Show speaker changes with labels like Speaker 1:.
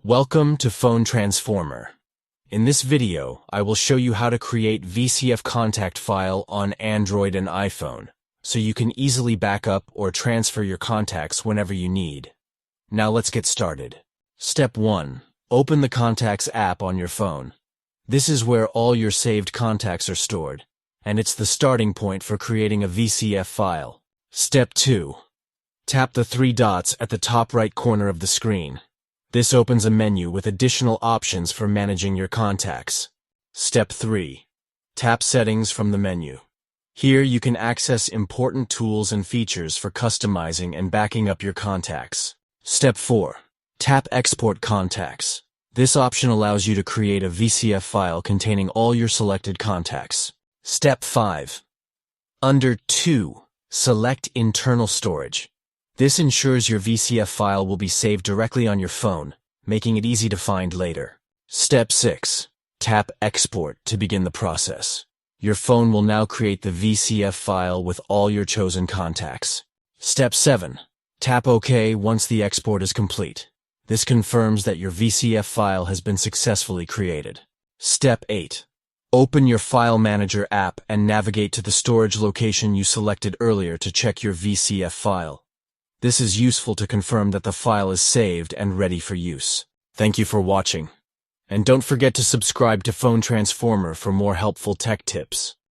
Speaker 1: Welcome to Phone Transformer. In this video, I will show you how to create VCF contact file on Android and iPhone, so you can easily back up or transfer your contacts whenever you need. Now let's get started. Step 1. Open the Contacts app on your phone. This is where all your saved contacts are stored, and it's the starting point for creating a VCF file. Step 2. Tap the three dots at the top right corner of the screen. This opens a menu with additional options for managing your contacts. Step 3. Tap Settings from the menu. Here you can access important tools and features for customizing and backing up your contacts. Step 4. Tap Export Contacts. This option allows you to create a VCF file containing all your selected contacts. Step 5. Under 2, select Internal Storage. This ensures your VCF file will be saved directly on your phone, making it easy to find later. Step 6. Tap Export to begin the process. Your phone will now create the VCF file with all your chosen contacts. Step 7. Tap OK once the export is complete. This confirms that your VCF file has been successfully created. Step 8. Open your File Manager app and navigate to the storage location you selected earlier to check your VCF file. This is useful to confirm that the file is saved and ready for use. Thank you for watching. And don't forget to subscribe to Phone Transformer for more helpful tech tips.